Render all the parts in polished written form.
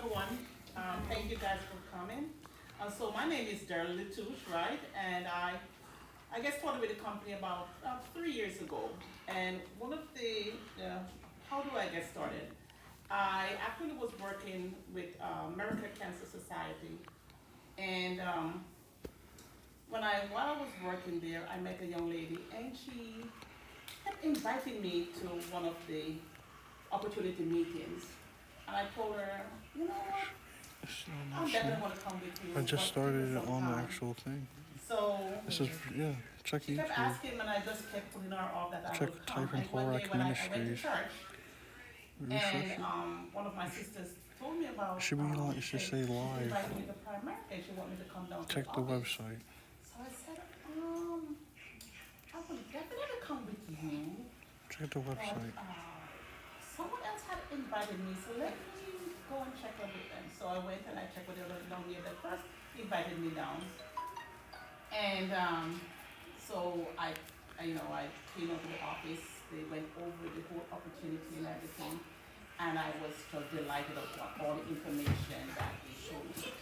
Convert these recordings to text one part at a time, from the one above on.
everyone. Thank you guys for coming. So my name is Daryl Latouche, right? And I get started with the company about 3 years ago. And one of how do I get started? I actually was working with American Cancer Society, and while I was working there, I met a young lady, and she kept inviting me to one of the opportunity meetings. And I told her, you know what, I definitely want to come with you. I just started it on the actual thing. So This is, yeah, check she kept YouTube. asking, and I just kept putting her off that I Check, would come. type in And one day HORAC when I went to Ministries. church, Refresh and it. one of my sisters told me about, It should be like, it should say she live. invited me to Primerica, and she wanted me to come down to Check the office. website. So I said, I will definitely come with you. Check the But website. someone else had invited me, so let me go and check with them. So I went and I checked with the other young lady that first invited me down. And so I came over to the office. They went over the whole opportunity and everything, and I was so delighted of all the information that they showed me.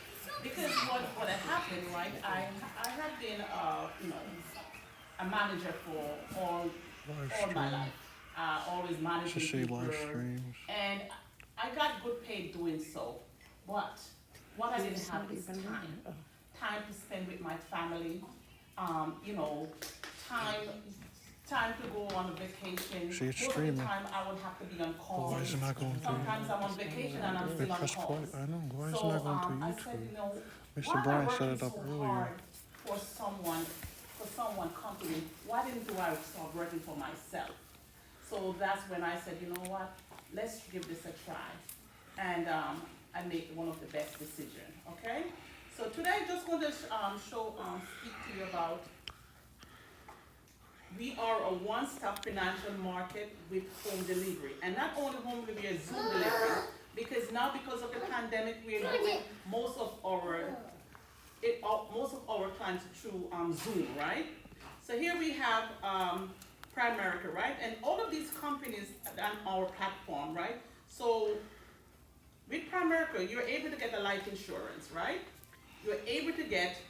Because what had happened, right? I had been a manager for all Live my stream. life. Always managing Should say people, live streams. and I got good paid doing so. But what I didn't have is time to spend with my family. Time to go on a vacation. See, it's Most of the streaming. time I would have to be on call. Why is it not going through? Sometimes I'm on vacation and I'm Wait, still on press call. play. I know. Why is it So not going I through said, YouTube? why Mr. am I Brian set working it up so earlier. hard for someone company? Why didn't I start working for myself? So that's when I said, you know what, let's give this a try. And I made one of the best decisions, okay? So today I'm just going to speak to you about, we are a one-stop financial market with home delivery. And not only home delivery, Zoom delivery. Because now, because of the pandemic, we are doing most of our clients through Zoom, right? So here we have Primerica, right? And all of these companies on our platform, right? So with Primerica, you're able to get a life insurance, right? You're able to get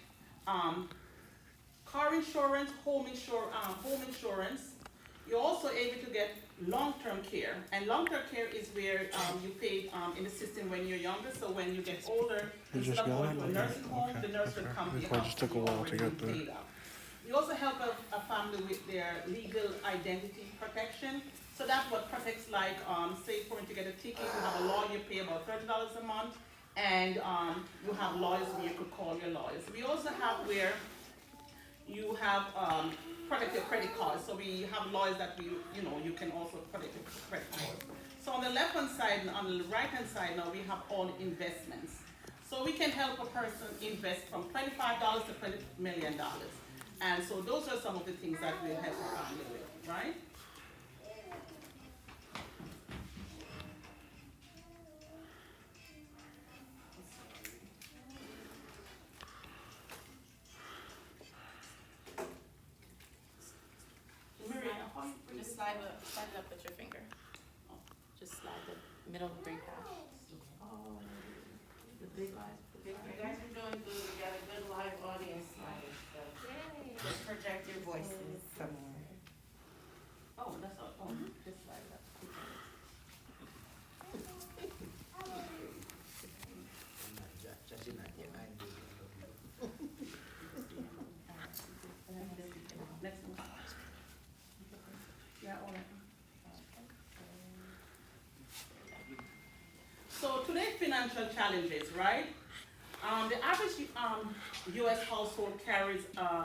car insurance, home insurance. You're also able to get long-term care. And long-term care is where you pay in the system when you're younger. So when you get older, You instead just of got going it? to a nursing home, Okay, the nurse will okay. come to It your probably house. just took a You while to already get there. paid up. We also help a family with their legal identity protection. So that's what protects, like, say for to get a ticket, you have a lawyer, you pay about $30 a month, and you have lawyers where you could call your lawyers. We also have where you have protect your credit cards. So we have lawyers that you can also protect your credit cards. So on the left hand side and on the right hand side now we have all investments. So we can help a person invest from $25 to $20 million. And so those are some of the things that we'll help a family with, right? Just slide it up with your finger. Just slide the middle three past. Oh, the big life. You guys are doing good. We got a good live audience tonight. So just project your voices somewhere. Oh, that's all. Oh, just like that. Next one. Yeah, all right. So today's financial challenges, right? The average U.S. household carries a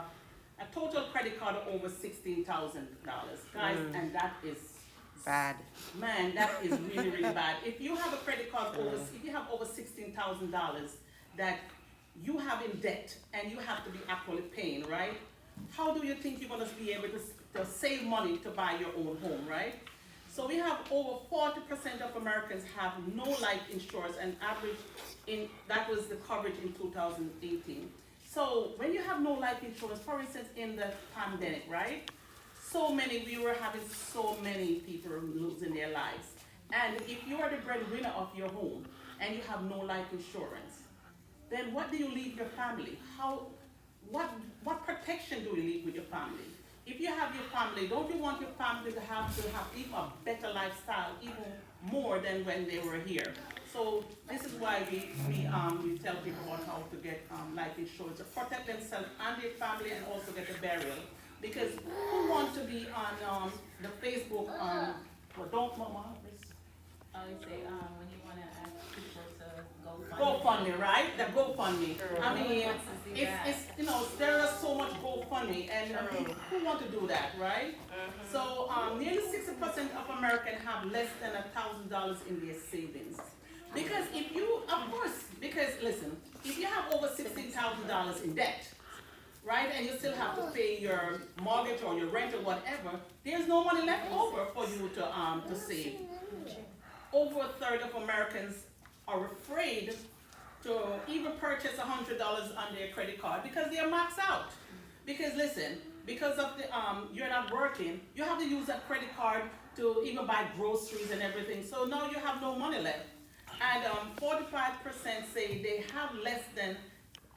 total credit card of over $16,000, guys, and that is Bad. Man, that is really, really bad. If you have a credit card if you have over $16,000 that you have in debt and you have to be actually paying, right? How do you think you're going to be able to save money to buy your own home, right? So we have over 40% of Americans have no life insurance, and that was the coverage in 2018. So when you have no life insurance, for instance, in the pandemic, right? We were having so many people losing their lives. And if you are the breadwinner of your home, and you have no life insurance, then what do you leave your family? What protection do you leave with your family? If you have your family, don't you want your family to have even a better lifestyle, even more than when they were here? So this is why we tell people about how to get life insurance to protect themselves and their family, and also get a burial. Because who wants to be on the Facebook well, don't mama. I always say, when you wanna ask people to GoFundMe, right? The GoFundMe. I mean, Who wants to see that? it's there is so much GoFundMe, and who want to do that, right? So nearly 60% of Americans have less than $1,000 in their savings. Because if you, of course, because listen, if you have over $16,000 in debt, right, and you still have to pay your mortgage or your rent or whatever, there's no money left over for you to save. Over a third of Americans are afraid to even purchase $100 on their credit card because they are maxed out. Because listen, because of the you're not working, you have to use that credit card to even buy groceries and everything. So now you have no money left. And 45% say they have less than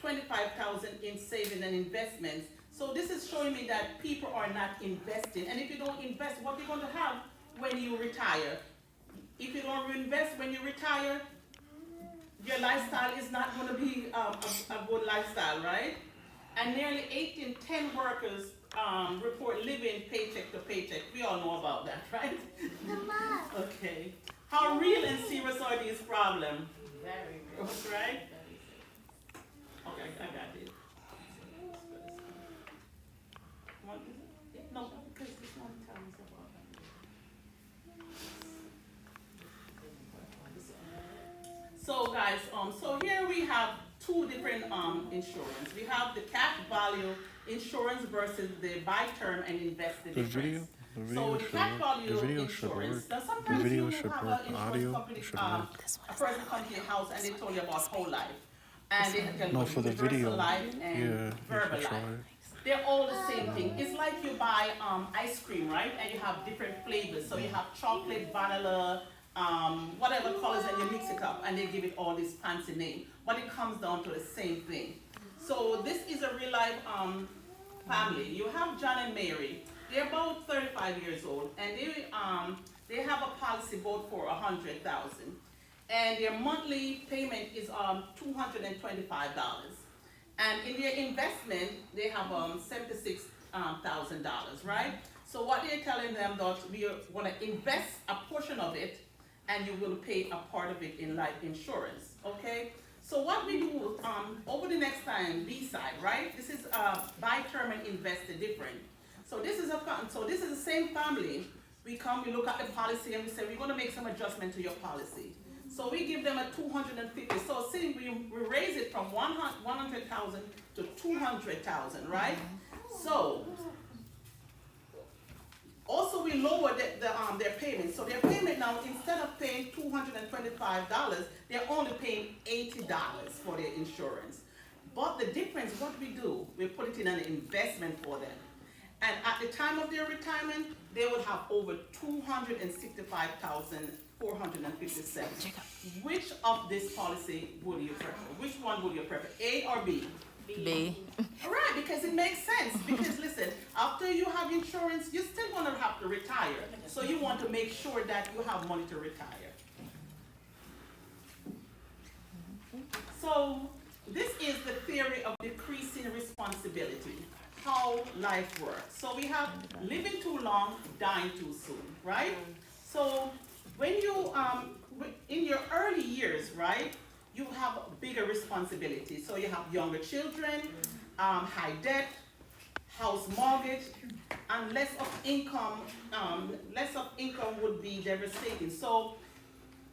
$25,000 in savings and investments. So this is showing me that people are not investing. And if you don't invest, what are you going to have when you retire? If you don't invest when you retire, your lifestyle is not going to be a good lifestyle, right? And nearly 8 in 10 workers report living paycheck to paycheck. We all know about that, right? Okay. How real and serious are these problems? Very real. Right? Okay, I got it. What is it? No, because this one tells about that. So guys, so here we have two different insurance. We have the cash value insurance versus the buy term and invest the difference. So the cash value insurance. Now sometimes you have an insurance company, a person comes to your house and they tell you about whole life, and they tell you for the universal video. life and verbal life. They're all the same thing. It's like you buy ice cream, right? And you have different flavors. So you have chocolate, vanilla, whatever colors, and you mix it up, and they give it all this fancy name. But it comes down to the same thing. So this is a real life family. You have John and Mary. They're about 35 years old, and they have a policy both for $100,000, and their monthly payment is $225. And in their investment, they have $76,000, right? So what they're telling them that we are going to invest a portion of it, and you will pay a part of it in life insurance, okay? So what we do over the next time, B side, right? This is buy term and invest the different. So this is the same family. We look at the policy, and we say we're going to make some adjustment to your policy. So we give them a $250. So say we raise it from $100,000 to $200,000, right? So also we lower their payment. So their payment now, instead of paying $225, they're only paying $80 for their insurance. But the difference, what we do, we put it in an investment for them. And at the time of their retirement, they will have over $265,457. Which of this policy would you prefer? Which one would you prefer, A or B? B. All right, because it makes sense. Because listen, after you have insurance, you're still going to have to retire. So you want to make sure that you have money to retire. So this is the theory of decreasing responsibility. How life works. So we have living too long, dying too soon, right? So when you, in your early years, right, you have bigger responsibilities. So you have younger children, high debt, house mortgage, and less of income would be devastating. So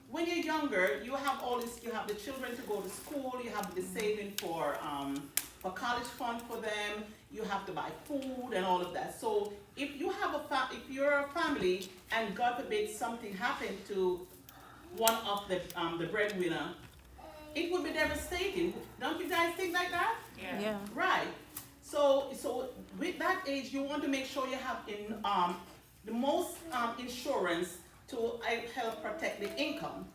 when you're younger, you have all this, you have the children to go to school, you have the saving for college fund for them, you have to buy food and all of that. So if you have if you're a family and God forbid something happened to one of the breadwinner, it would be devastating. Don't you guys think like that? Yeah. Right. So with that age, you want to make sure you have the most insurance to help protect the income.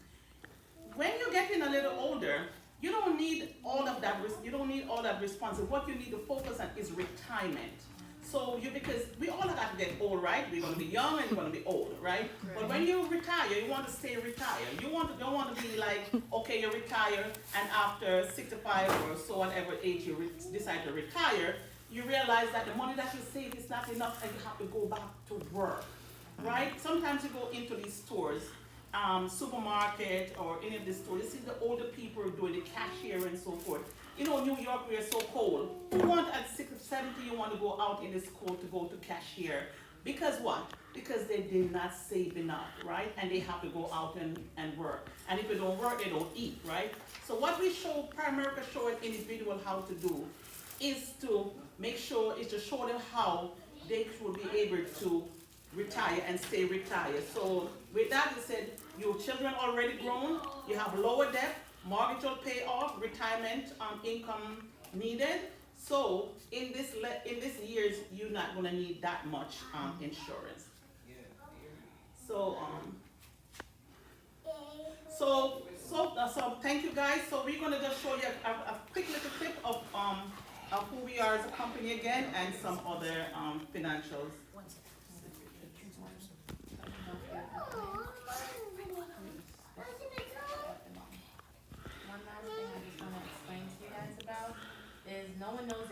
when you're getting a little older, you don't need all of that. You don't need all that responsibility. What you need to focus on is retirement. So because we all got to get old, right? We're gonna be young and we're gonna be old, right? But when you retire, you want to stay retired. You don't want to be like, okay, you retire, and after 65 or so whatever age you decide to retire, you realize that the money that you save is not enough, and you have to go back to work, right? Sometimes you go into these stores, supermarket or any of the stores, you see the older people doing the cashier and so forth. You know, New York, we are so cold. Who want at 60, 70, you want to go out in this cold to go to cashier? Because what? Because they did not save enough, right? And they have to go out and work. And if they don't work, they don't eat, right? So what we show, Primerica showing individual how to do is to make sure, is to show them how they will be able to retire and stay retired. So with that, we said, your children already grown, you have lower debt, mortgage will pay off, retirement income needed. So in this years, you're not gonna need that much insurance. So thank you guys. So we're gonna just show you a quick little clip of who we are as a company again and some other financials. No one knows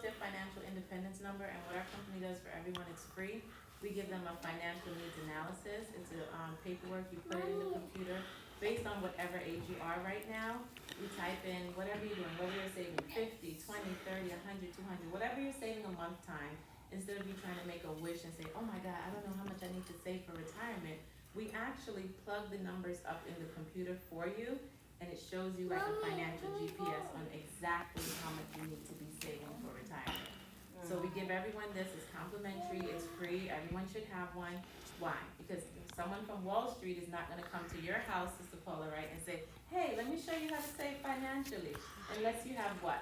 their financial independence number, and what our company does for everyone, it's free. We give them a financial needs analysis. It's a paperwork, you put it in the computer based on whatever age you are right now. You type in whatever you're doing, whether you're saving 50, 20, 30, 100, 200, whatever you're saving a month time, instead of you trying to make a wish and say, oh my God, I don't know how much I need to save for retirement, we actually plug the numbers up in the computer for you, and it shows you like a financial GPS on exactly how much you need to be saving for retirement. So we give everyone this, it's complimentary, it's free, everyone should have one. Why? Because someone from Wall Street is not gonna come to your house, Sister Paula, right, and say, hey, let me show you how to save financially, unless you have what?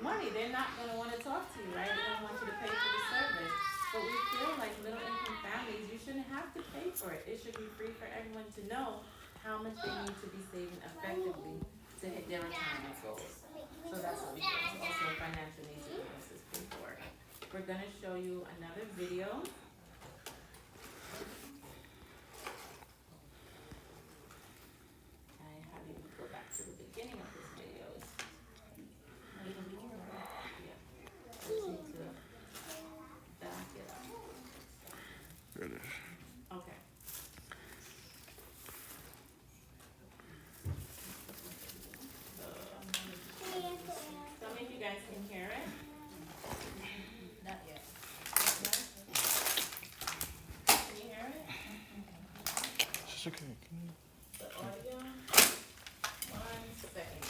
Money. They're not gonna wanna talk to you, right? They don't want you to pay for the service. But we feel like middle income families, you shouldn't have to pay for it. It should be free for everyone to know how much they need to be saving effectively to hit their retirement goals. So that's what we do. It's also financial needs analysis report. We're gonna show you another video. I have you go back to the beginning of this video. Yeah. Just need to back it up. There it is. Okay. Tell me if you guys can hear it. Not yet. No? Can you hear it? It's okay. The audio? 1 second.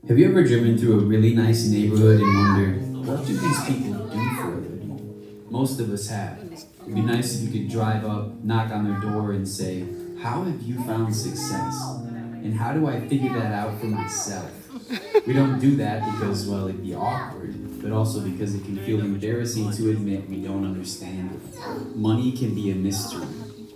Have you ever driven through a really nice neighborhood and wondered, what do these people do for a living? Most of us have. It'd be nice if you could drive up, knock on their door and say, how have you found success? And how do I figure that out for myself? We don't do that because, well, it'd be awkward, but also because it can feel embarrassing to admit we don't understand it. Money can be a mystery.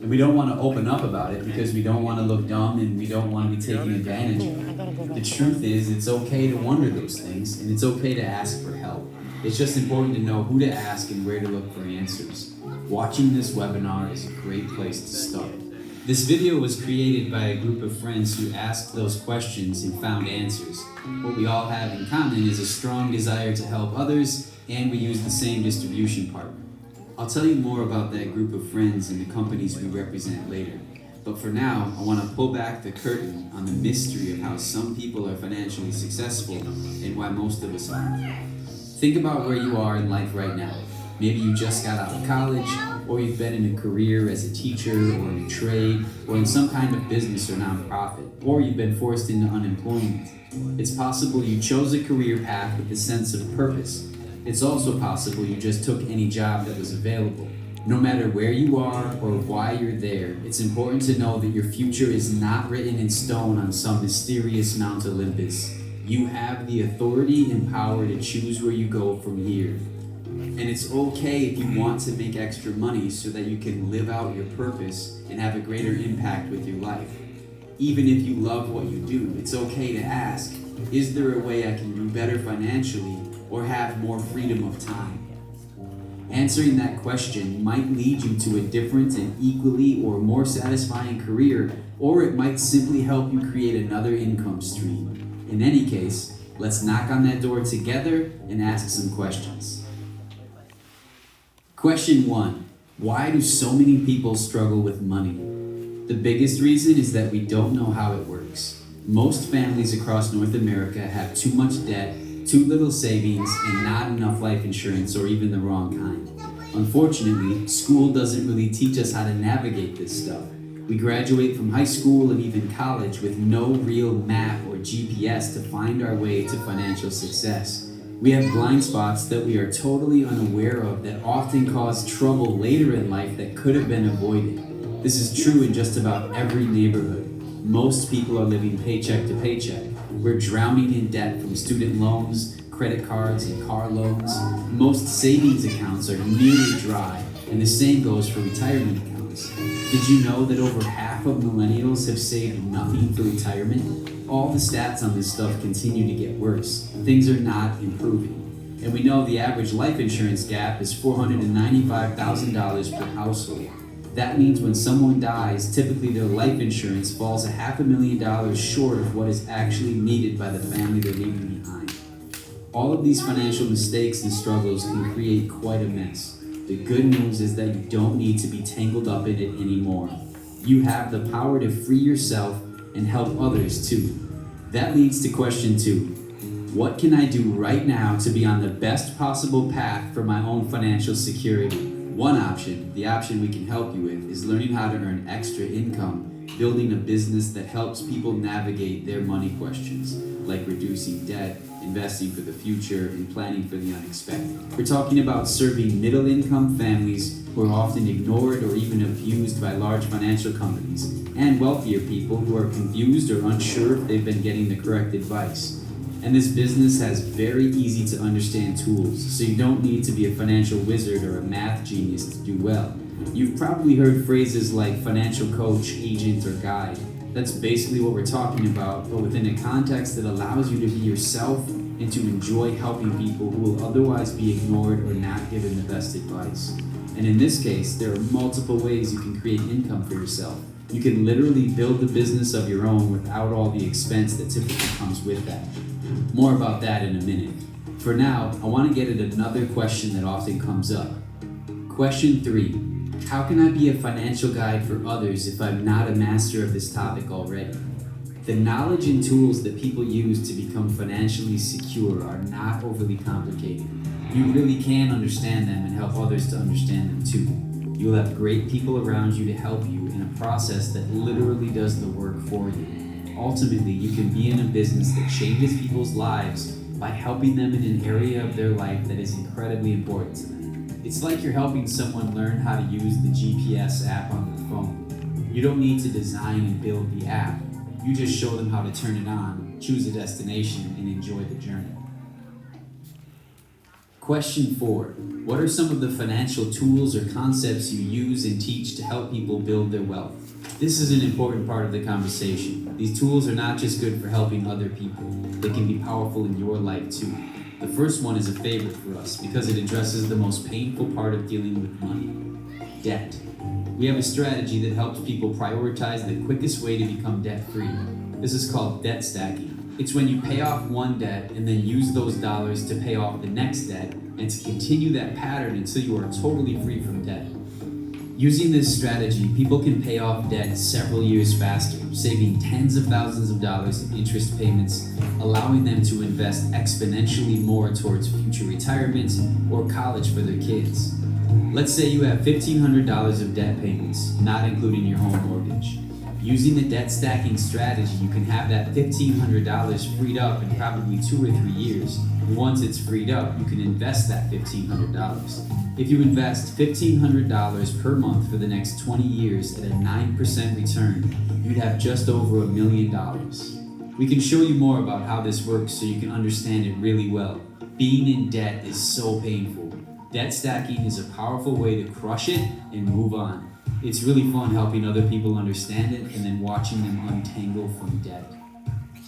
And we don't want to open up about it because we don't want to look dumb and we don't want to be taken advantage of. The truth is, it's okay to wonder those things, and it's okay to ask for help. It's just important to know who to ask and where to look for answers. Watching this webinar is a great place to start. This video was created by a group of friends who asked those questions and found answers. What we all have in common is a strong desire to help others, and we use the same distribution partner. I'll tell you more about that group of friends and the companies we represent later. But for now, I want to pull back the curtain on the mystery of how some people are financially successful and why most of us aren't. Think about where you are in life right now. Maybe you just got out of college, or you've been in a career as a teacher or in a trade, or in some kind of business or nonprofit, or you've been forced into unemployment. It's possible you chose a career path with a sense of purpose. It's also possible you just took any job that was available. No matter where you are or why you're there, it's important to know that your future is not written in stone on some mysterious Mount Olympus. You have the authority and power to choose where you go from here. And it's okay if you want to make extra money so that you can live out your purpose and have a greater impact with your life. Even if you love what you do, it's okay to ask, is there a way I can do better financially or have more freedom of time? Answering that question might lead you to a different and equally or more satisfying career, or it might simply help you create another income stream. In any case, let's knock on that door together and ask some questions. Question 1. Why do so many people struggle with money? The biggest reason is that we don't know how it works. Most families across North America have too much debt, too little savings, and not enough life insurance or even the wrong kind. Unfortunately, school doesn't really teach us how to navigate this stuff. We graduate from high school and even college with no real map or GPS to find our way to financial success. We have blind spots that we are totally unaware of that often cause trouble later in life that could have been avoided. This is true in just about every neighborhood. Most people are living paycheck to paycheck. We're drowning in debt from student loans, credit cards, and car loans. Most savings accounts are nearly dry, and the same goes for retirement accounts. Did you know that over half of millennials have saved nothing for retirement? All the stats on this stuff continue to get worse. Things are not improving. And we know the average life insurance gap is $495,000 per household. That means when someone dies, typically their life insurance falls $500,000 short of what is actually needed by the family they're leaving behind. All of these financial mistakes and struggles can create quite a mess. The good news is that you don't need to be tangled up in it anymore. You have the power to free yourself and help others too. That leads to question 2. What can I do right now to be on the best possible path for my own financial security? One option, the option we can help you with, is learning how to earn extra income, building a business that helps people navigate their money questions, like reducing debt, investing for the future, and planning for the unexpected. We're talking about serving middle-income families who are often ignored or even abused by large financial companies, and wealthier people who are confused or unsure if they've been getting the correct advice. And this business has very easy to understand tools, so you don't need to be a financial wizard or a math genius to do well. You've probably heard phrases like financial coach, agent, or guide. That's basically what we're talking about, but within a context that allows you to be yourself and to enjoy helping people who will otherwise be ignored or not given the best advice. And in this case, there are multiple ways you can create income for yourself. You can literally build a business of your own without all the expense that typically comes with that. More about that in a minute. For now, I want to get at another question that often comes up. Question 3. How can I be a financial guide for others if I'm not a master of this topic already? The knowledge and tools that people use to become financially secure are not overly complicated. You really can understand them and help others to understand them too. You'll have great people around you to help you in a process that literally does the work for you. Ultimately, you can be in a business that changes people's lives by helping them in an area of their life that is incredibly important to them. It's like you're helping someone learn how to use the GPS app on their phone. You don't need to design and build the app. You just show them how to turn it on, choose a destination, and enjoy the journey. Question 4. What are some of the financial tools or concepts you use and teach to help people build their wealth? This is an important part of the conversation. These tools are not just good for helping other people, they can be powerful in your life too. The first one is a favorite for us because it addresses the most painful part of dealing with money: debt. We have a strategy that helps people prioritize the quickest way to become debt-free. This is called debt stacking. It's when you pay off one debt and then use those dollars to pay off the next debt and to continue that pattern until you are totally free from debt. Using this strategy, people can pay off debt several years faster, saving tens of thousands of dollars in interest payments, allowing them to invest exponentially more towards future retirement or college for their kids. Let's say you have $1,500 of debt payments, not including your home mortgage. Using the debt stacking strategy, you can have that $1,500 freed up in probably 2 or 3 years. And once it's freed up, you can invest that $1,500. If you invest $1,500 per month for the next 20 years at a 9% return, you'd have just over $1 million. We can show you more about how this works so you can understand it really well. Being in debt is so painful. Debt stacking is a powerful way to crush it and move on. It's really fun helping other people understand it and then watching them untangle from debt.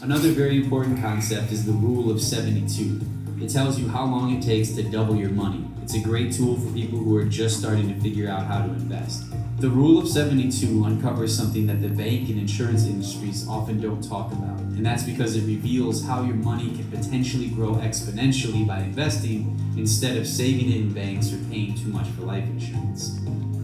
Another very important concept is the rule of 72. It tells you how long it takes to double your money. It's a great tool for people who are just starting to figure out how to invest. The rule of 72 uncovers something that the bank and insurance industries often don't talk about, and that's because it reveals how your money can potentially grow exponentially by investing instead of saving it in banks or paying too much for life insurance.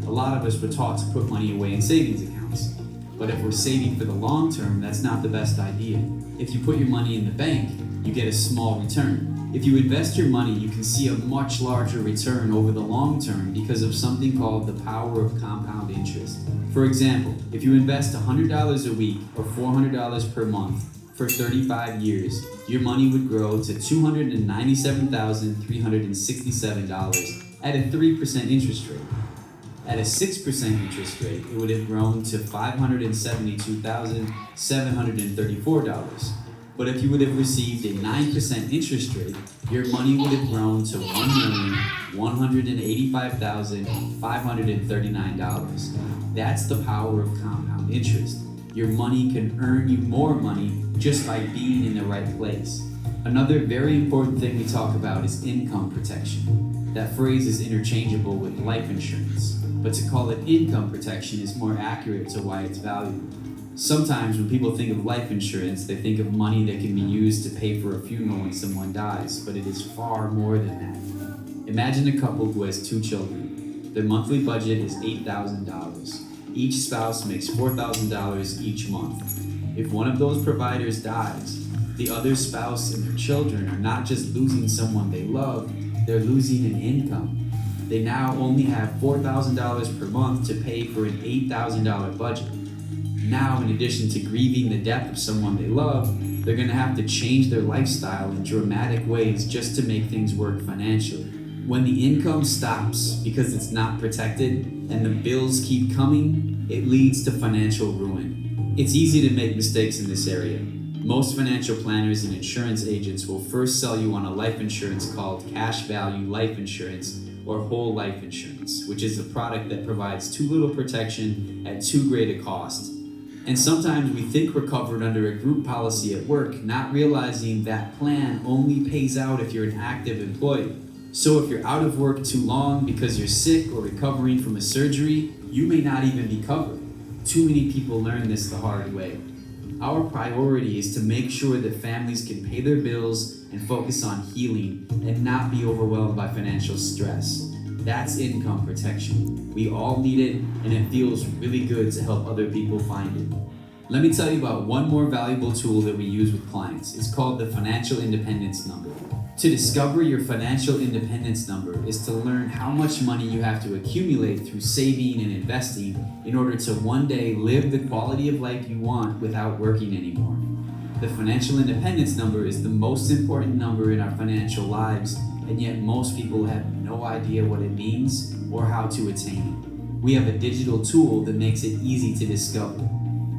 A lot of us were taught to put money away in savings accounts, but if we're saving for the long term, that's not the best idea. If you put your money in the bank, you get a small return. If you invest your money, you can see a much larger return over the long term because of something called the power of compound interest. For example, if you invest $100 a week or $400 per month for 35 years, your money would grow to $297,367 at a 3% interest rate. At a 6% interest rate, it would have grown to $572,734. But if you would have received a 9% interest rate, your money would have grown to $1,185,539. That's the power of compound interest. Your money can earn you more money just by being in the right place. Another very important thing we talk about is income protection. That phrase is interchangeable with life insurance, but to call it income protection is more accurate to why it's valuable. Sometimes when people think of life insurance, they think of money that can be used to pay for a funeral when someone dies, but it is far more than that. Imagine a couple who has 2 children. Their monthly budget is $8,000. Each spouse makes $4,000 each month. If one of those providers dies, the other spouse and their children are not just losing someone they love, they're losing an income. They now only have $4,000 per month to pay for an $8,000 budget. Now, in addition to grieving the death of someone they love, they're going to have to change their lifestyle in dramatic ways just to make things work financially. When the income stops because it's not protected and the bills keep coming, it leads to financial ruin. It's easy to make mistakes in this area. Most financial planners and insurance agents will first sell you on a life insurance called cash value life insurance or whole life insurance, which is a product that provides too little protection at too great a cost. And sometimes we think we're covered under a group policy at work, not realizing that plan only pays out if you're an active employee. So if you're out of work too long because you're sick or recovering from a surgery, you may not even be covered. Too many people learn this the hard way. Our priority is to make sure that families can pay their bills and focus on healing and not be overwhelmed by financial stress. That's income protection. We all need it, and it feels really good to help other people find it. Let me tell you about one more valuable tool that we use with clients. It's called the Financial Independence Number. To discover your financial independence number is to learn how much money you have to accumulate through saving and investing in order to one day live the quality of life you want without working anymore. The financial independence number is the most important number in our financial lives, and yet most people have no idea what it means or how to attain it. We have a digital tool that makes it easy to discover.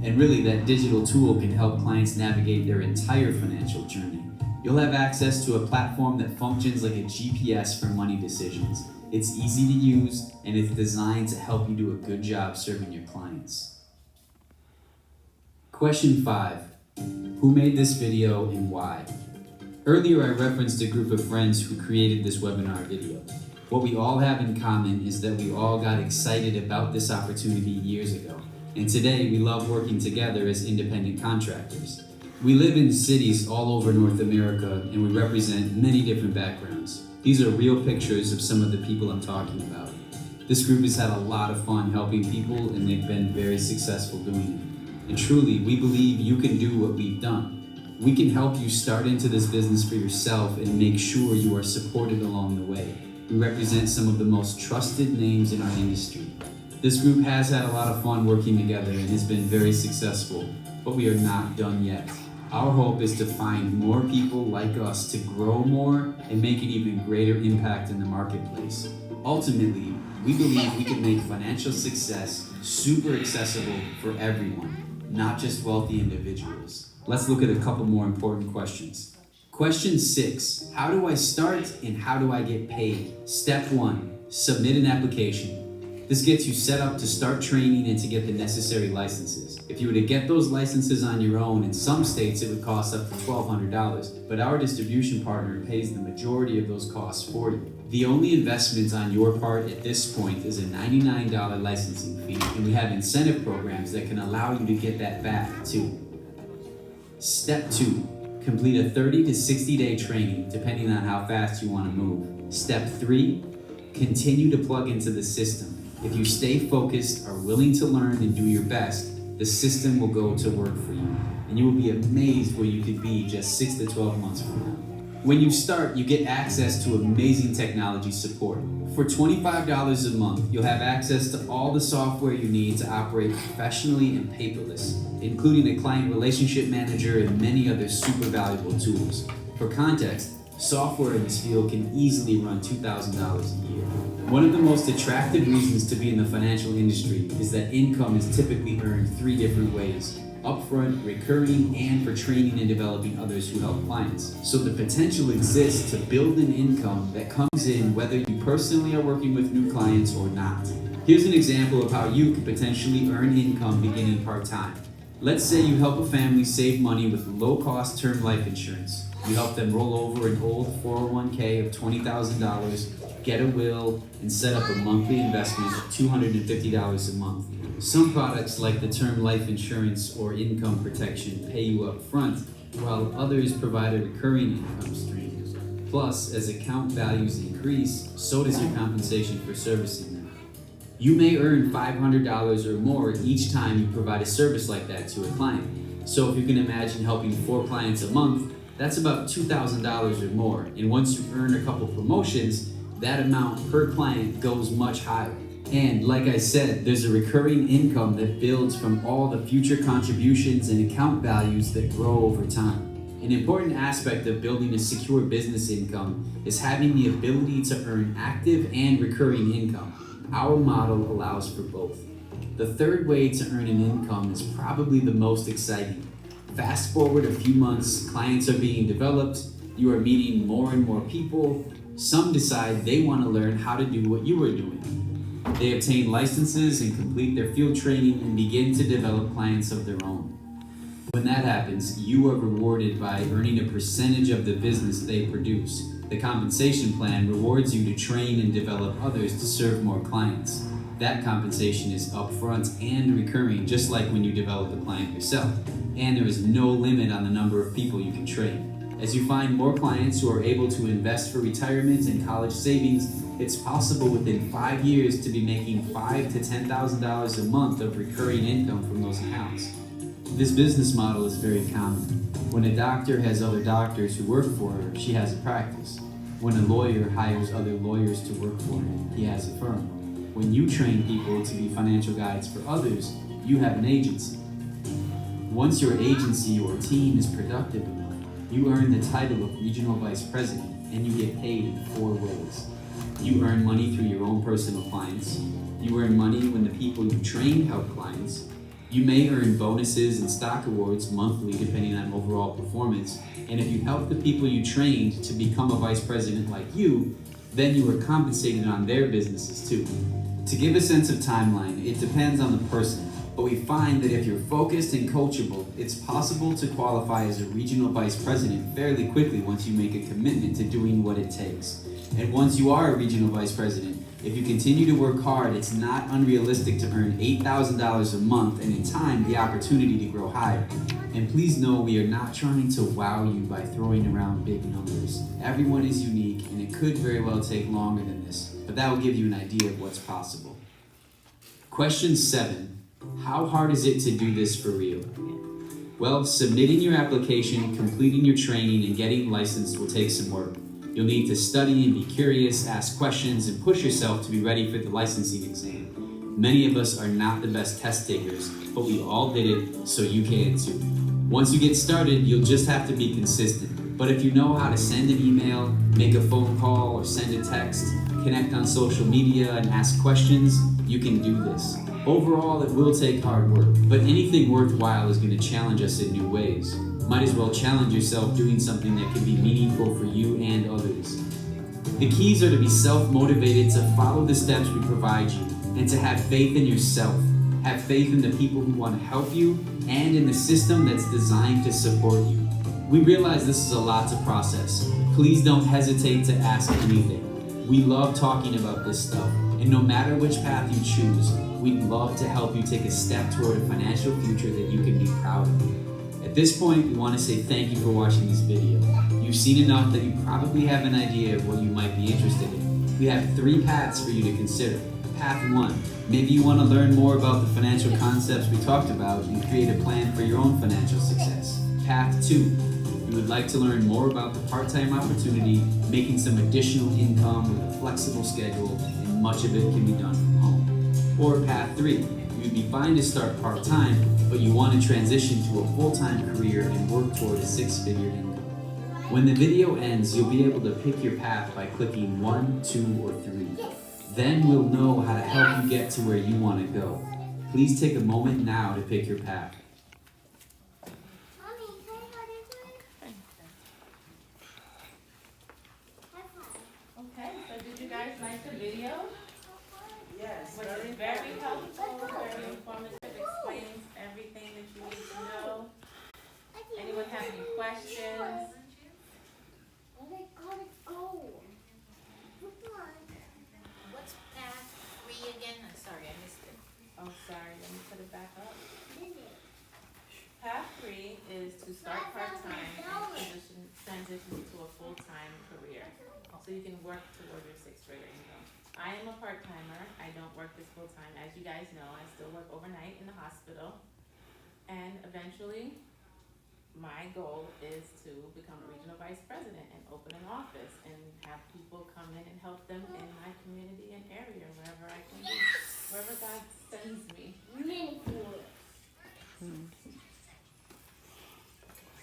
And really, that digital tool can help clients navigate their entire financial journey. You'll have access to a platform that functions like a GPS for money decisions. It's easy to use, and it's designed to help you do a good job serving your clients. Question 5. Who made this video and why? Earlier, I referenced a group of friends who created this webinar video. What we all have in common is that we all got excited about this opportunity years ago, and today we love working together as independent contractors. We live in cities all over North America, and we represent many different backgrounds. These are real pictures of some of the people I'm talking about. This group has had a lot of fun helping people, and they've been very successful doing it. And truly, we believe you can do what we've done. We can help you start into this business for yourself and make sure you are supported along the way. We represent some of the most trusted names in our industry. This group has had a lot of fun working together and has been very successful, but we are not done yet. Our hope is to find more people like us to grow more and make an even greater impact in the marketplace. Ultimately, we believe we can make financial success super accessible for everyone, not just wealthy individuals. Let's look at a couple more important questions. Question 6, how do I start and how do I get paid? Step 1, submit an application. This gets you set up to start training and to get the necessary licenses. If you were to get those licenses on your own, in some states it would cost up to $1,200, but our distribution partner pays the majority of those costs for you. The only investment on your part at this point is a $99 licensing fee, and we have incentive programs that can allow you to get that back too. Step 2, complete a 30 to 60 day training depending on how fast you want to move. Step 3, continue to plug into the system. If you stay focused, are willing to learn, and do your best, the system will go to work for you, and you will be amazed where you could be just 6 to 12 months from now. When you start, you get access to amazing technology support. For $25 a month, you'll have access to all the software you need to operate professionally and paperless, including a client relationship manager and many other super valuable tools. For context, software in this field can easily run $2,000 a year. One of the most attractive reasons to be in the financial industry is that income is typically earned 3 different ways: upfront, recurring, and for training and developing others who help clients. So the potential exists to build an income that comes in whether you personally are working with new clients or not. Here's an example of how you could potentially earn income beginning part-time. Let's say you help a family save money with low-cost term life insurance. You help them roll over an old 401k of $20,000, get a will, and set up a monthly investment of $250 a month. Some products like the term life insurance or income protection pay you up front, while others provide a recurring income stream. Plus, as account values increase, so does your compensation for servicing them. You may earn $500 or more each time you provide a service like that to a client. So if you can imagine helping 4 clients a month, that's about $2,000 or more. And once you earn a couple promotions, that amount per client goes much higher. And like I said, there's a recurring income that builds from all the future contributions and account values that grow over time. An important aspect of building a secure business income is having the ability to earn active and recurring income. Our model allows for both. The third way to earn an income is probably the most exciting. Fast forward a few months, clients are being developed, you are meeting more and more people. Some decide they want to learn how to do what you are doing. They obtain licenses and complete their field training and begin to develop clients of their own. When that happens, you are rewarded by earning a percentage of the business they produce. The compensation plan rewards you to train and develop others to serve more clients. That compensation is upfront and recurring, just like when you develop a client yourself. And there is no limit on the number of people you can train. As you find more clients who are able to invest for retirement and college savings, it's possible within 5 years to be making $5,000 to $10,000 a month of recurring income from those accounts. This business model is very common. When a doctor has other doctors who work for her, she has a practice. When a lawyer hires other lawyers to work for him, he has a firm. When you train people to be financial guides for others, you have an agency. Once your agency or team is productive enough, you earn the title of Regional Vice President, and you get paid in 4 ways. You earn money through your own personal clients. You earn money when the people you train help clients. You may earn bonuses and stock awards monthly depending on overall performance. And if you help the people you trained to become a vice president like you, then you are compensated on their businesses too. To give a sense of timeline, it depends on the person. But we find that if you're focused and coachable, it's possible to qualify as a regional vice president fairly quickly once you make a commitment to doing what it takes. And once you are a regional vice president, If you continue to work hard, it's not unrealistic to earn $8,000 a month and in time the opportunity to grow higher. And please know we are not trying to wow you by throwing around big numbers. Everyone is unique and it could very well take longer than this, but that will give you an idea of what's possible. Question 7. How hard is it to do this for real? Well, submitting your application, completing your training, and getting licensed will take some work. You'll need to study and be curious, ask questions, and push yourself to be ready for the licensing exam. Many of us are not the best test takers, but we all did it, so you can too. Once you get started, you'll just have to be consistent. But if you know how to send an email, make a phone call, or send a text, connect on social media, and ask questions, you can do this. Overall, it will take hard work, but anything worthwhile is going to challenge us in new ways. Might as well challenge yourself doing something that can be meaningful for you and others. The keys are to be self-motivated, to follow the steps we provide you, and to have faith in yourself. Have faith in the people who want to help you and in the system that's designed to support you. We realize this is a lot to process. Please don't hesitate to ask anything. We love talking about this stuff, and no matter which path you choose, we'd love to help you take a step toward a financial future that you can be proud of. At this point, we want to say thank you for watching this video. You've seen enough that you probably have an idea of what you might be interested in. We have 3 paths for you to consider. Path 1, maybe you want to learn more about the financial concepts we talked about and create a plan for your own financial success. Path 2, you would like to learn more about the part-time opportunity, making some additional income with a flexible schedule, and much of it can be done from home. Or Path 3, you'd be fine to start part-time, but you want to transition to a full-time career and work toward a 6-figure income. When the video ends, you'll be able to pick your path by clicking 1, 2, or 3. Then we'll know how to help you get to where you want to go. Please take a moment now to pick your path. Okay, so did you guys like the video? Yes. Was it very helpful, very informative, explains everything that you need to know? Anyone have any questions? What's path 3 again? I'm sorry, I missed it. Oh, sorry, let me put it back up. Path 3 is to start part-time and transition to a full-time career. So you can work toward your 6-figure income. I am a part-timer. I don't work this full-time. As you guys know, I still work overnight in the hospital. And eventually, my goal is to become a regional vice president and open an office and have people come in and help them in my community and area, wherever I can be, wherever God sends me.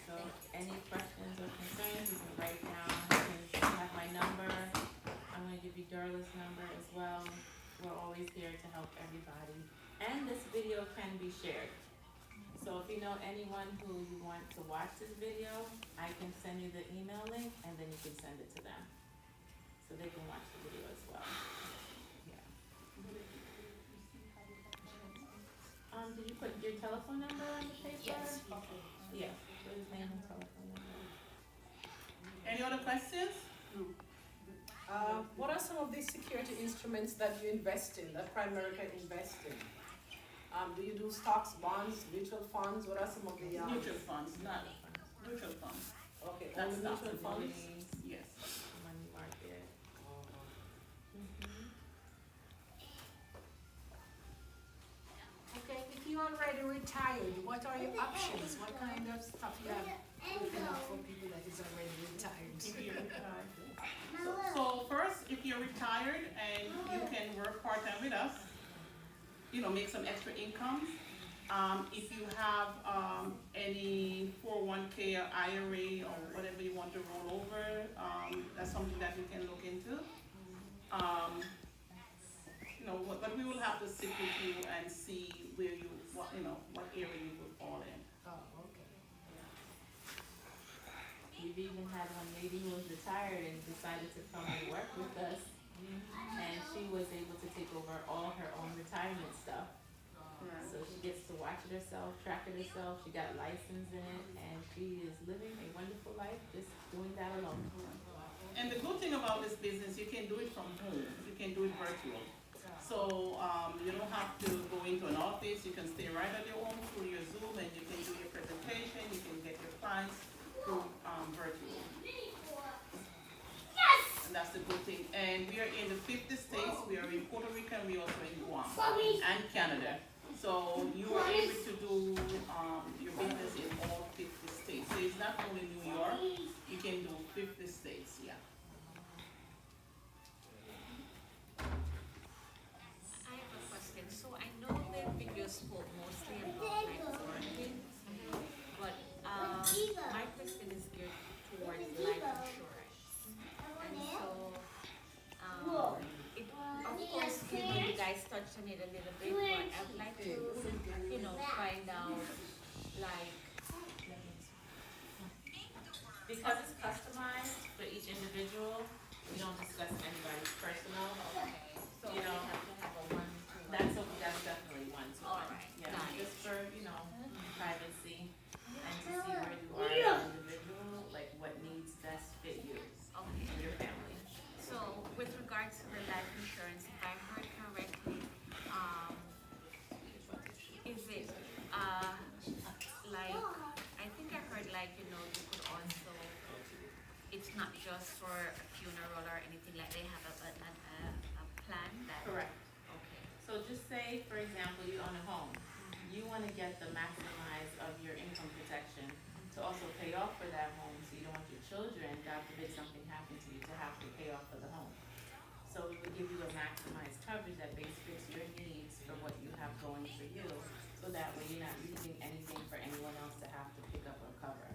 So any questions or concerns, you can write down. You have my number. I'm going to give you Darla's number as well. We're always here to help everybody. And this video can be shared. So if you know anyone who you want to watch this video, I can send you the email link and then you can send it to them. So they can watch the video as well. Yeah. Did you put your telephone number on the paper? Yes. Yeah, put his name and telephone number. Any other questions? What are some of these security instruments that you invest in, that Primerica invest in? Do you do stocks, bonds, mutual funds? What are some of the Mutual funds, not mutual funds. Okay, That's only not mutual funds? Commodities, Yes. money market. Okay, if you already retired, what are your options? What kind of stuff you have looking out for people that is already retired? If you're retired. So first, if you're retired and you can work part-time with us, make some extra income. If you have any 401k or IRA or whatever you want to roll over, that's something that we can look into. But we will have to sit with you and see where what area you would fall in. Oh, okay. We've even had one lady who was retired and decided to come and work with us. And she was able to take over all her own retirement stuff. So she gets to watch it herself, track it herself. She got licensed in it, and she is living a wonderful life just doing that alone. And the good thing about this business, you can do it from home. You can do it virtual. So, you don't have to go into an office, you can stay right at your home through your Zoom, and you can do your presentation, you can get your clients through, virtual. And that's the good thing. And we are in the 50 states, we are in Puerto Rico, and we also in Guam and Canada. So you are able to do, your business in all 50 states. So it's not only New York, you can do 50 states, yeah. I have a question. So I know the video spoke mostly about like quarantine, but my question is geared towards life insurance. And so, it, of course, you guys touched on it a little bit, but I'd like to, find out, like, Because it's customized for each individual, we don't discuss anybody's personal. so You you know, have to have a one-to-one. That's definitely one to one. Alright, Yeah, got it. just for, privacy and to see where you are as an individual, like what needs best fit you Okay. and your family. So with regards to the life insurance, if I heard correctly, is it, like, I think I heard like, you could also, it's not just for a funeral or anything, like they have a plan that. Correct. Okay. So just say, for example, you own a home. You wanna get the maximize of your income protection to also pay off for that home, so you don't want your children, God forbid something happened to you, to have to pay off for the home. So we would give you a maximized coverage that base fits your needs for what you have going for you, so that way you're not leaving anything for anyone else to have to pick up or cover.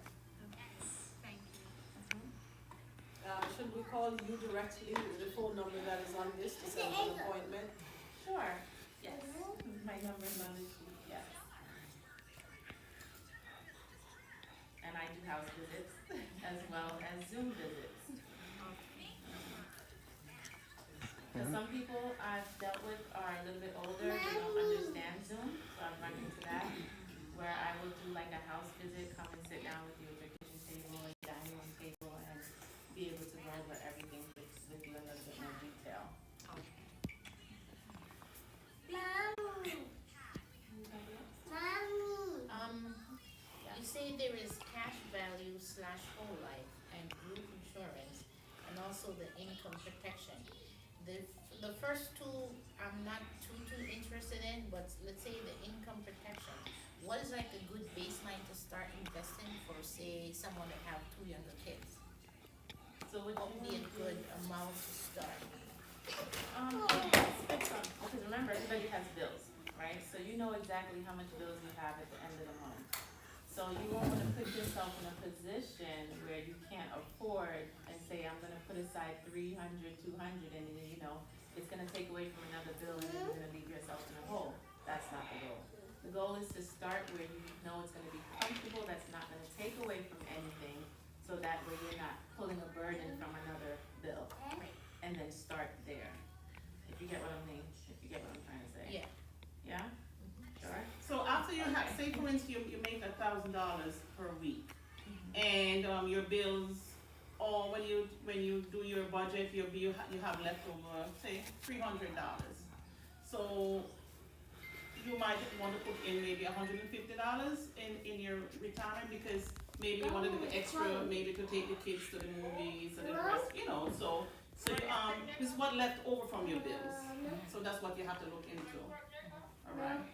Thank you. Should we call you directly, the phone number that is on this, to set up an appointment? Sure, yes. My number is on the sheet, yes. And I do house visits as well as Zoom visits. Because some people I've dealt with are a little bit older, they don't understand Zoom, so I've run into that, where I will do like a house visit, come and sit down with you at your kitchen table or dining room table and be able to go over everything with you in a little bit more detail. You say there is cash value / whole life and group insurance and also the income protection. The first two I'm not too interested in, but let's say the income protection. What is like a good baseline to start investing for, say, someone that have 2 younger kids? So What would be a good amount to start? Because remember, everybody has bills, right? So you know exactly how much bills you have at the end of the month. So you won't want to put yourself in a position where you can't afford and say, I'm going to put aside 300, 200, and then, it's going to take away from another bill and then you're going to leave yourself in a hole. That's not the goal. The goal is to start where you know it's going to be comfortable, that's not going to take away from anything, so that way you're not pulling a burden from another bill. And then start there. If you get what I mean, if you get what I'm trying to say. Yeah. Yeah? Sure? So after you have, say for instance, you make $1,000 per week, and your bills, or when you do your budget, your bill, you have left over, say, $300. So you might want to put in maybe $150 in your retirement, because maybe you want to do extra, maybe to take the kids to the movies and the rest, so it's what left over from your bills. So that's what you have to look into. Alright?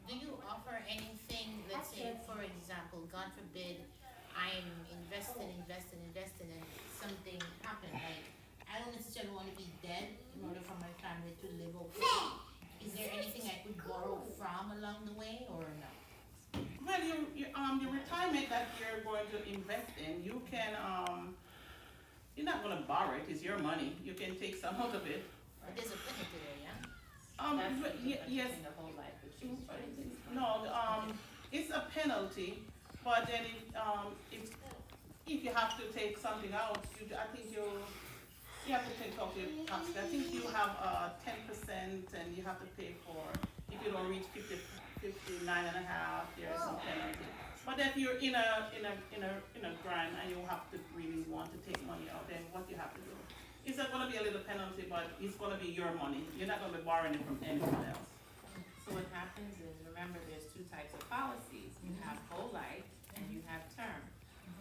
Do you offer anything, let's say, for example, God forbid, I'm investing, and something happened, like, I don't necessarily want to be dead in order for my family to live okay. Is there anything I could borrow from along the way, or no? Well, your retirement that you're going to invest in, you can, you're not gonna borrow it, it's your money, you can take some out of it. But there's a penalty there, yeah? Yes, The whole life, but she's trying to. no, it's a penalty, but then if you have to take something out, I think you have to take off your taxes. I think you have 10% and you have to pay for, if you don't reach 59 and a half, there's some penalty. But if you're in a grind and you have to really want to take money out, then what you have to do, It's not gonna be a little penalty, but it's gonna be your money. You're not gonna be borrowing it from anyone else. So what happens is, remember, there's two types of policies. You have whole life and you have term.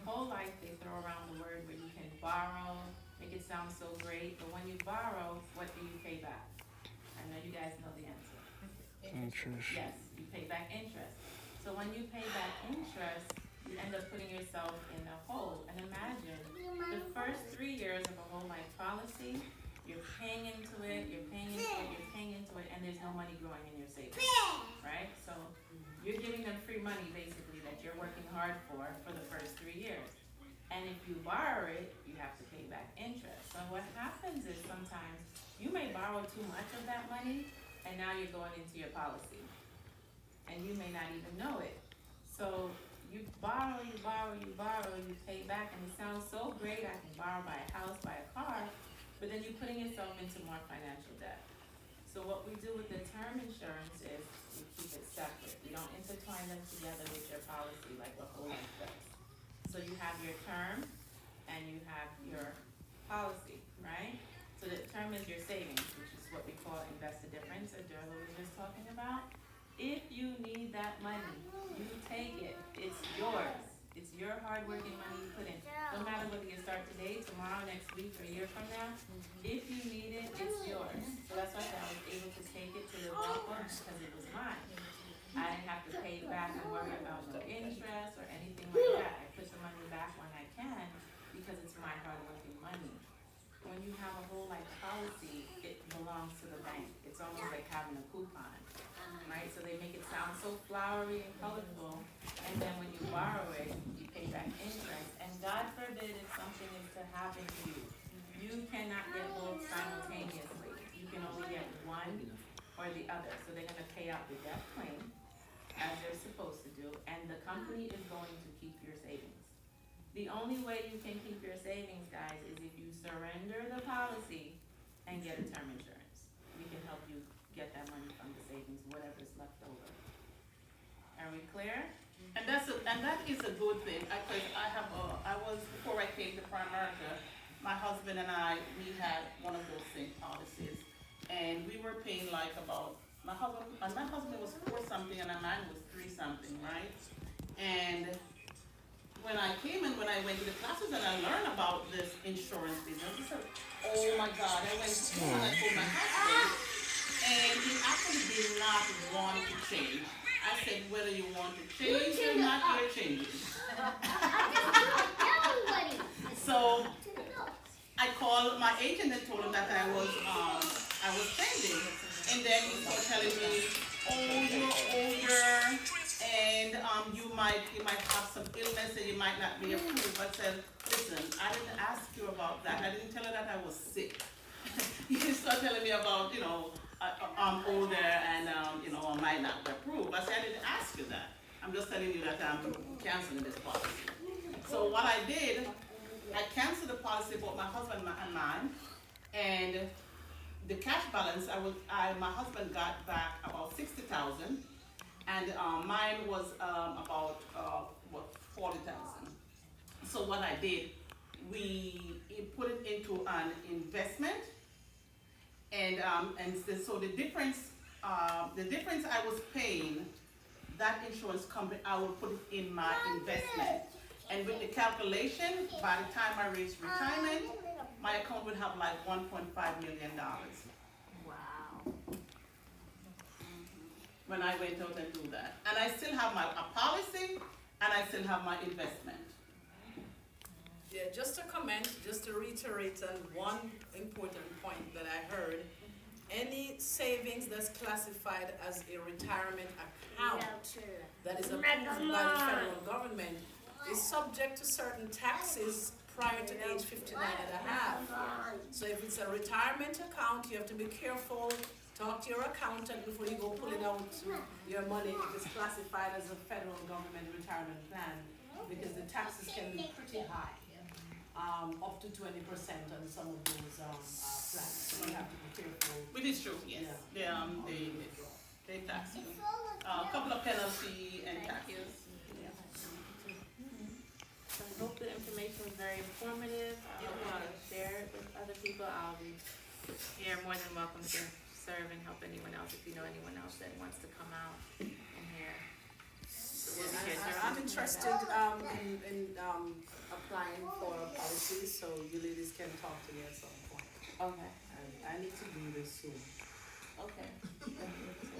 Whole life, they throw around the word where you can borrow, make it sound so great, but when you borrow, what do you pay back? I know you guys know the answer. Interest. Yes, you pay back interest. So when you pay back interest, you end up putting yourself in a hole. And imagine, the first 3 years of a whole life policy, you're paying into it, you're paying into it, you're paying into it, and there's no money growing in your savings, right? So you're giving them free money, basically, that you're working hard for the first 3 years. And if you borrow it, you have to pay back interest. So what happens is sometimes you may borrow too much of that money, and now you're going into your policy. And you may not even know it. So you borrow, you pay back, and it sounds so great, I can borrow, buy a house, buy a car, but then you're putting yourself into more financial debt. So what we do with the term insurance is we keep it separate. We don't intertwine them together with your policy like what whole life does. So you have your term and you have your policy, right? So the term is your savings, which is what we call investor difference, that Darla was just talking about. If you need that money, you take it. It's yours. It's your hard-working money you put in. No matter whether you start today, tomorrow, next week, or a year from now, if you need it, it's yours. So that's why I was able to take it to the bank because it was mine. I didn't have to pay it back and worry about no interest or anything like that. I put the money back when I can because it's my hard-working money. When you have a whole life policy, it belongs to the bank. It's almost like having a coupon, right? So they make it sound so flowery and colorful, and then when you borrow it, you pay back interest. And God forbid if something is to happen to you, you cannot get both simultaneously. You can only get one or the other. So they're gonna pay out the death claim, as they're supposed to do, and the company is going to keep your savings. The only way you can keep your savings, guys, is if you surrender the policy and get a term insurance. We can help you get that money from the savings, whatever's left over. Are we clear? And that is a good thing. I was, before I came to Primerica, my husband and I, we had one of those same policies. And we were paying like about, my husband was 4 something and mine was 3 something, right? And when I came and when I went to the classes and I learned about this insurance business, I said, oh my God, I went home and I told my husband, and he actually did not want to change. I said, whether you want to change or not, you're changing. So I called my agent and told him that I was changing. And then he started telling me, oh, you're older, and you might have some illness and you might not be approved. I said, listen, I didn't ask you about that. I didn't tell her that I was sick. He started telling me about, I'm older and, I might not be approved. I said, I didn't ask you that. I'm just telling you that I'm canceling this policy. So what I did, I canceled the policy for my husband and mine, and the cash balance, my husband got back about $60,000, and mine was about 40,000. So what I did, we put it into an investment, and so the difference I was paying, that insurance company, I would put it in my investment. And with the calculation, by the time I reached retirement, my account would have like $1.5 million. Wow. When I went out and do that. And I still have a policy, and I still have my investment. Yeah, just to comment, just to reiterate on one important point that I heard, any savings that's classified as a retirement account that is approved by the federal government is subject to certain taxes prior to age 59 and a half. So if it's a retirement account, you have to be careful. Talk to your accountant before you go pulling out your money if it's classified as a federal government retirement plan, because the taxes can be pretty high, up to 20% on some of those plans. So you have to be careful. Which is true, yes. Yeah. They tax you. A couple of penalty and taxes. So I hope the information was very informative. It I'll was. share it with other people. I'll be here more than welcome to serve and help anyone else if you know anyone else that wants to come out and hear. I'm interested in applying for a policy, so you ladies can talk to me at some point. Okay, I need to do this soon. okay.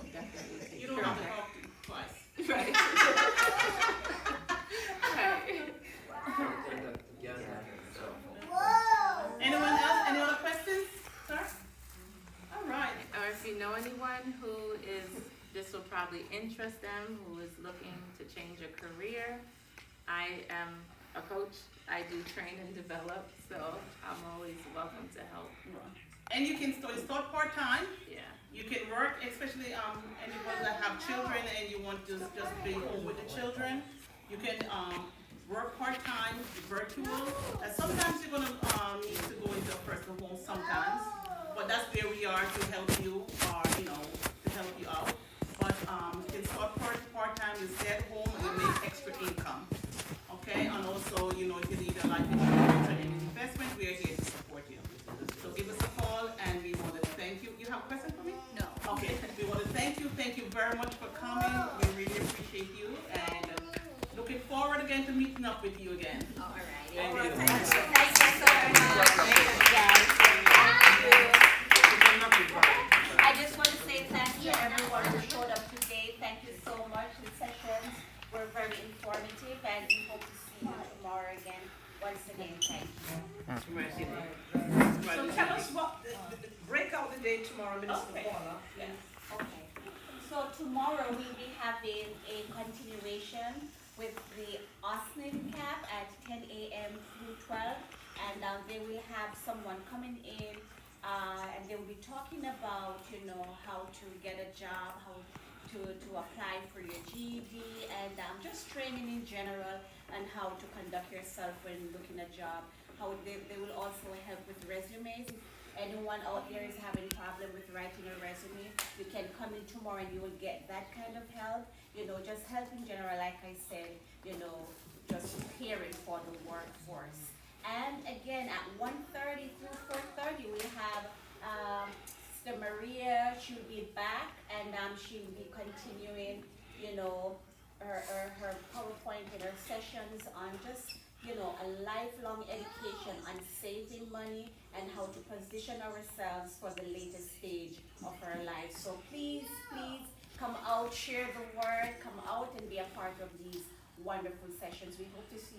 Definitely take You don't care have of to that. talk to twice. Right. Anyone else? Any other questions, sir? All right. Or if you know anyone who is, this will probably interest them, who is looking to change a career. I am a coach. I do train and develop, so I'm always welcome to help. And you can start part-time. Yeah. You can work, especially anyone that have children and you want to just be home with the children. You can work part-time, virtual. And sometimes you're gonna need to go into a personal home sometimes, but that's where we are to help you, or to help you out. But you can start part-time, you stay at home and you make extra income. Okay, and also if you need a life insurance or any investment, we are here to support you. So give us a call, and we want to thank you. You have a question for me? No. Okay, we want to thank you very much for coming. We really appreciate you, and looking forward again to meeting up with you again. All right. Thank you. Thank you so much. I just want to say thank you to everyone who showed up today. Thank you so much. The sessions were very informative, and we hope to see you tomorrow again. Once again, thank you. So tell us break out the day tomorrow, Minister Okay. Paula. Yes. Okay. So tomorrow we'll be having a continuation with the Austin camp at 10 a.m. through 12, and they will have someone coming in, and they will be talking about how to get a job, how to apply for your GED, and just training in general, and how to conduct yourself when looking at a job. How they will also help with resumes. If anyone out there is having problem with writing a resume, you can come in tomorrow and you will get that kind of help. Just help in general, like I said, just preparing for the workforce. And again, at 1:30 through 4:30, we have Sister Maria. She'll be back, and she'll be continuing, her PowerPoint and her sessions on just a lifelong education on saving money and how to position ourselves for the latest stage of our life. So please come out, share the word, come out and be a part of these wonderful sessions. We hope to see you